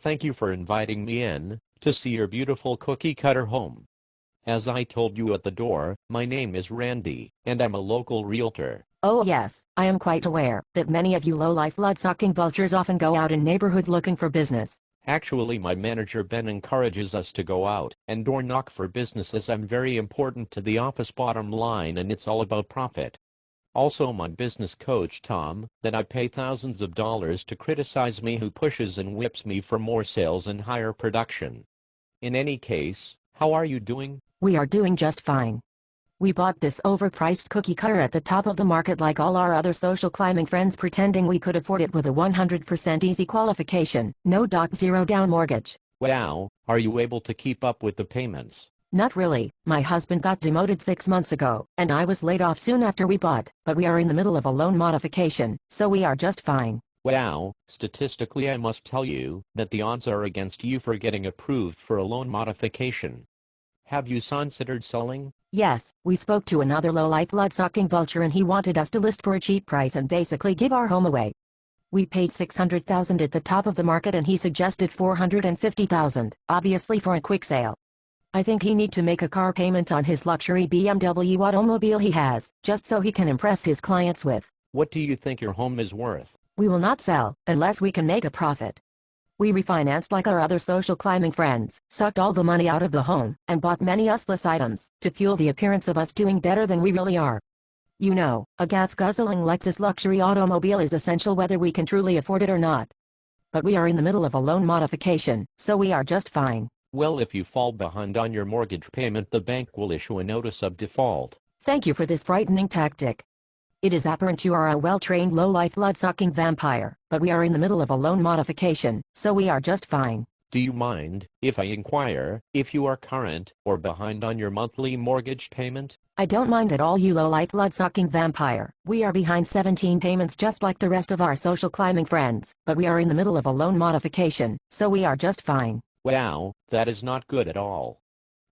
Thank you for inviting me in to see your beautiful cookie-cutter home. As I told you at the door, my name is Randy, and I'm a local realtor. Oh yes, I am quite aware that many of you low-life blood-sucking vultures often go out in neighborhoods looking for business. Actually, my manager Ben encourages us to go out and door knock for business, as I'm very important to the office bottom line and it's all about profit. Also, my business coach Tom, that I pay thousands of dollars to criticize me, who pushes and whips me for more sales and higher production. In any case, how are you doing? We are doing just fine. We bought this overpriced cookie cutter at the top of the market like all our other social climbing friends, pretending we could afford it with a 100% easy qualification, no doc, zero down mortgage. Wow, are you able to keep up with the payments? Not really. My husband got demoted 6 months ago, and I was laid off soon after we bought, but we are in the middle of a loan modification, so we are just fine. Wow, statistically I must tell you that the odds are against you for getting approved for a loan modification. Have you considered selling? Yes, we spoke to another low-life blood-sucking vulture and he wanted us to list for a cheap price and basically give our home away. We paid $600,000 at the top of the market and he suggested $450,000, obviously for a quick sale. I think he need to make a car payment on his luxury BMW automobile he has, just so he can impress his clients with. What do you think your home is worth? We will not sell, unless we can make a profit. We refinanced like our other social climbing friends, sucked all the money out of the home, and bought many useless items, to fuel the appearance of us doing better than we really are. You know, a gas-guzzling Lexus luxury automobile is essential whether we can truly afford it or not. But we are in the middle of a loan modification, so we are just fine. Well, if you fall behind on your mortgage payment, the bank will issue a notice of default. Thank you for this frightening tactic. It is apparent you are a well-trained low-life blood-sucking vampire, but we are in the middle of a loan modification, so we are just fine. Do you mind if I inquire if you are current or behind on your monthly mortgage payment? I don't mind at all, you low-life blood-sucking vampire. We are behind 17 payments just like the rest of our social climbing friends, but we are in the middle of a loan modification, so we are just fine. Wow, that is not good at all.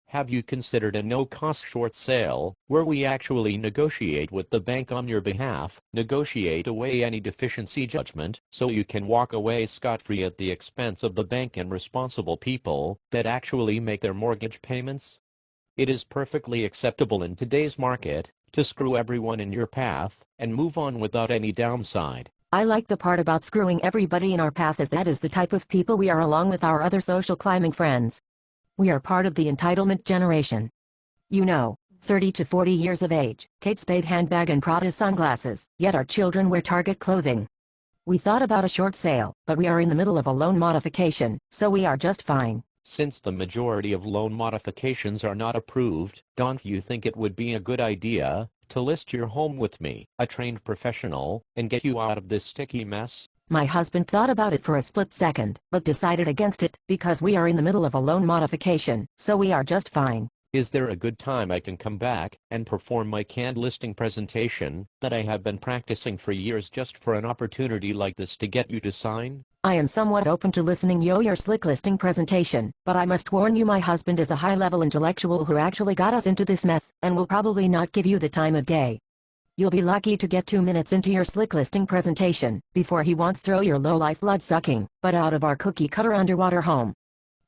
Have you considered a no-cost short sale, where we actually negotiate with the bank on your behalf, negotiate away any deficiency judgment, so you can walk away scot-free at the expense of the bank and responsible people that actually make their mortgage payments? It is perfectly acceptable in today's market to screw everyone in your path and move on without any downside. I like the part about screwing everybody in our path, as that is the type of people we are, along with our other social climbing friends. We are part of the entitlement generation. You know, 30 to 40 years of age, Kate Spade handbag and Prada sunglasses, yet our children wear Target clothing. We thought about a short sale, but we are in the middle of a loan modification, so we are just fine. Since the majority of loan modifications are not approved, don't you think it would be a good idea to list your home with me, a trained professional, and get you out of this sticky mess? My husband thought about it for a split second, but decided against it, because we are in the middle of a loan modification, so we are just fine. Is there a good time I can come back and perform my canned listing presentation that I have been practicing for years, just for an opportunity like this to get you to sign? I am somewhat open to listening your slick listing presentation, but I must warn you, my husband is a high-level intellectual who actually got us into this mess, and will probably not give you the time of day. You'll be lucky to get 2 minutes into your slick listing presentation before he wants throw your low-life blood-sucking but out of our cookie-cutter underwater home.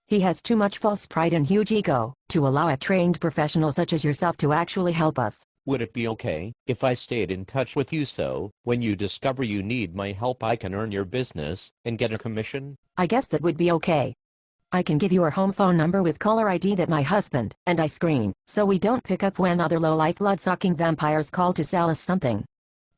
He has too much false pride and huge ego to allow a trained professional such as yourself to actually help us. Would it be okay if I stayed in touch with you, so when you discover you need my help I can earn your business and get a commission? I guess that would be okay. I can give you our home phone number with caller ID that my husband and I screen, so we don't pick up when other low-life blood-sucking vampires call to sell us something.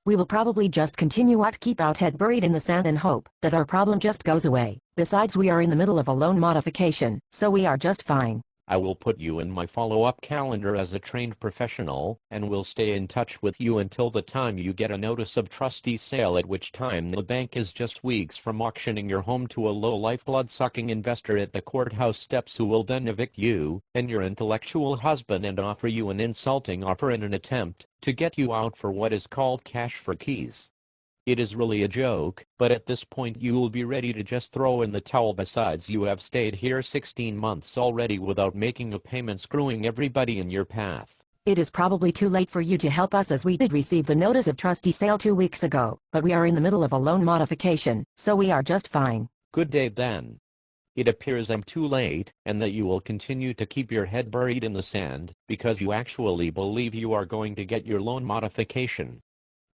We will probably just continue to keep our head buried in the sand and hope that our problem just goes away. Besides, we are in the middle of a loan modification, so we are just fine. I will put you in my follow-up calendar as a trained professional, and will stay in touch with you until the time you get a notice of trustee sale, at which time the bank is just weeks from auctioning your home to a low-life blood-sucking investor at the courthouse steps, who will then evict you and your intellectual husband and offer you an insulting offer in an attempt to get you out for what is called cash for keys. It is really a joke, but at this point you will be ready to just throw in the towel. Besides, you have stayed here 16 months already without making a payment, screwing everybody in your path. It is probably too late for you to help us, as we did receive the notice of trustee sale 2 weeks ago, but we are in the middle of a loan modification, so we are just fine. Good day then. It appears I'm too late, and that you will continue to keep your head buried in the sand, because you actually believe you are going to get your loan modification.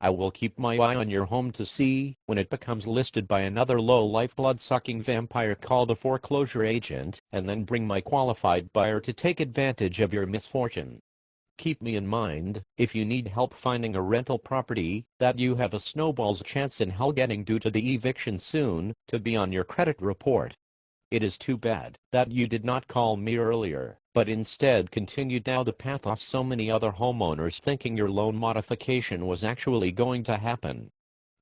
I will keep my eye on your home to see when it becomes listed by another low-life blood-sucking vampire called a foreclosure agent, and then bring my qualified buyer to take advantage of your misfortune. Keep me in mind, if you need help finding a rental property, that you have a snowball's chance in hell getting due to the eviction soon, to be on your credit report. It is too bad that you did not call me earlier, but instead continued down the path of so many other homeowners thinking your loan modification was actually going to happen.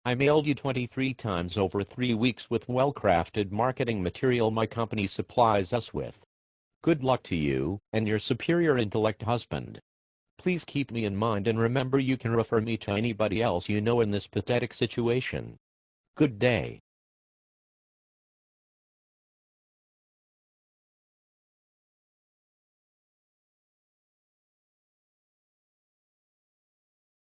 I mailed you 23 times over 3 weeks with well-crafted marketing material my company supplies us with. Good luck to you and your superior intellect husband. Please keep me in mind and remember you can refer me to anybody else you know in this pathetic situation. Good day.